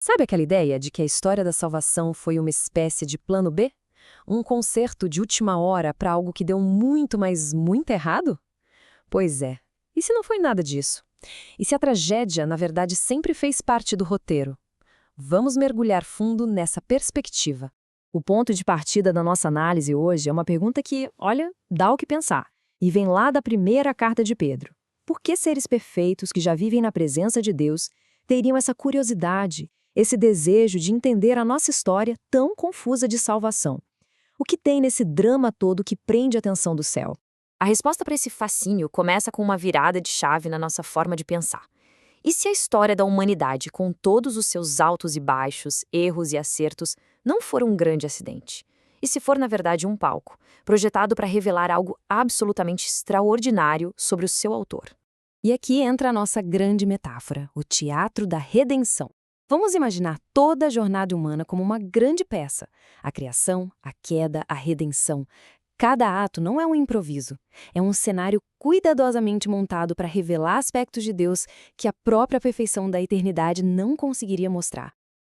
Sabe aquela ideia de que a história da salvação foi uma espécie de plano B? Um conserto de última hora para algo que deu muito, mas muito errado? Pois é. E se não foi nada disso? E se a tragédia, na verdade, sempre fez parte do roteiro? Vamos mergulhar fundo nessa perspectiva. O ponto de partida da nossa análise hoje é uma pergunta que, olha, dá o que pensar. E vem lá da primeira carta de Pedro. Por que seres perfeitos que já vivem na presença de Deus teriam essa curiosidade, esse desejo de entender a nossa história tão confusa de salvação? O que tem nesse drama todo que prende a atenção do céu? A resposta para esse fascínio começa com uma virada de chave na nossa forma de pensar. E se a história da humanidade, com todos os seus altos e baixos, erros e acertos, não for um grande acidente? E se for, na verdade, um palco, projetado para revelar algo absolutamente extraordinário sobre o seu autor? E aqui entra a nossa grande metáfora, o teatro da redenção. Vamos imaginar toda a jornada humana como uma grande peça. A criação, a queda, a redenção. Cada ato não é um improviso. É um cenário cuidadosamente montado para revelar aspectos de Deus que a própria perfeição da eternidade não conseguiria mostrar.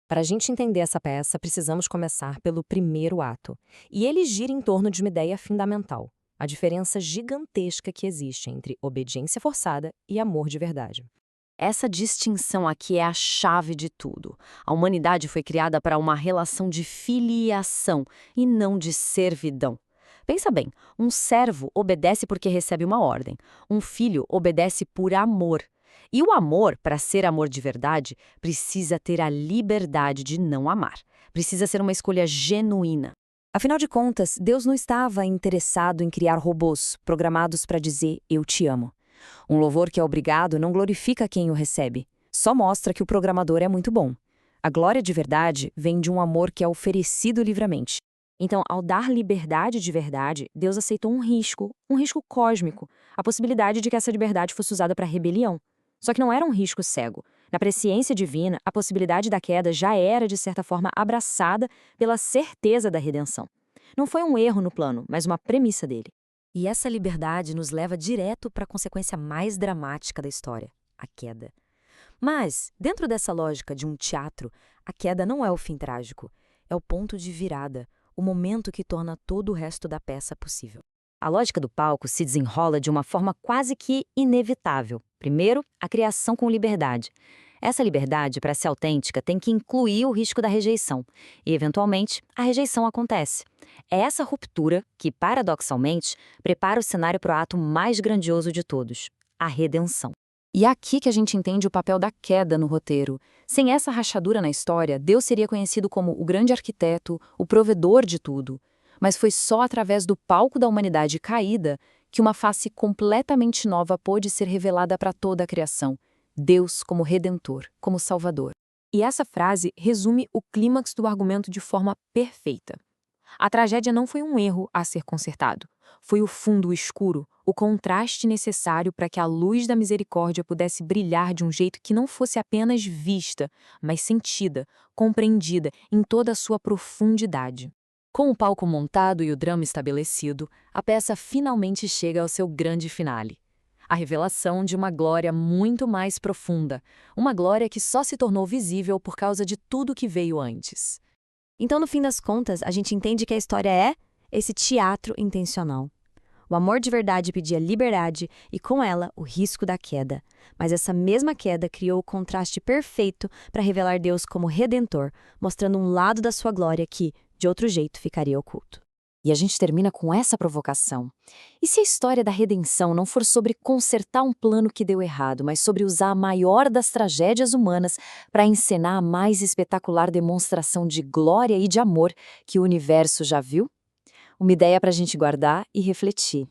Para a gente entender essa peça, precisamos começar pelo primeiro ato. E ele gira em torno de uma ideia fundamental: a diferença gigantesca que existe entre obediência forçada e amor de verdade. Essa distinção aqui é a chave de tudo. A humanidade foi criada para uma relação de filiação e não de servidão. Pensa bem, um servo obedece porque recebe uma ordem. Um filho obedece por amor. E o amor, para ser amor de verdade, precisa ter a liberdade de não amar. Precisa ser uma escolha genuína. Afinal de contas, Deus não estava interessado em criar robôs programados para dizer "eu te amo". Um louvor que é obrigado não glorifica quem o recebe. Só mostra que o programador é muito bom. A glória de verdade vem de um amor que é oferecido livremente. Então, ao dar liberdade de verdade, Deus aceitou um risco cósmico, a possibilidade de que essa liberdade fosse usada para rebelião. Só que não era um risco cego. Na presciência divina, a possibilidade da queda já era, de certa forma, abraçada pela certeza da redenção. Não foi um erro no plano, mas uma premissa dele. E essa liberdade nos leva direto para a consequência mais dramática da história, a queda. Mas, dentro dessa lógica de um teatro, a queda não é o fim trágico, é o ponto de virada, o momento que torna todo o resto da peça possível. A lógica do palco se desenrola de uma forma quase que inevitável. Primeiro, a criação com liberdade. Essa liberdade, para ser autêntica, tem que incluir o risco da rejeição. E, eventualmente, a rejeição acontece. É essa ruptura que, paradoxalmente, prepara o cenário para o ato mais grandioso de todos, a redenção. E é aqui que a gente entende o papel da queda no roteiro. Sem essa rachadura na história, Deus seria conhecido como o grande arquiteto, o provedor de tudo. Mas foi só através do palco da humanidade caída que uma face completamente nova pôde ser revelada para toda a criação. Deus como Redentor, como Salvador. E essa frase resume o clímax do argumento de forma perfeita. A tragédia não foi um erro a ser consertado. Foi o fundo escuro, o contraste necessário para que a luz da misericórdia pudesse brilhar de um jeito que não fosse apenas vista, mas sentida, compreendida em toda a sua profundidade. Com o palco montado e o drama estabelecido, a peça finalmente chega ao seu grande finale. A revelação de uma glória muito mais profunda, uma glória que só se tornou visível por causa de tudo que veio antes. Então, no fim das contas, a gente entende que a história é esse teatro intencional. O amor de verdade pedia liberdade e, com ela, o risco da queda. Mas essa mesma queda criou o contraste perfeito para revelar Deus como Redentor, mostrando um lado da sua glória que, de outro jeito, ficaria oculto. E a gente termina com essa provocação. E se a história da redenção não for sobre consertar um plano que deu errado, mas sobre usar a maior das tragédias humanas para encenar a mais espetacular demonstração de glória e de amor que o universo já viu? Uma ideia para a gente guardar e refletir.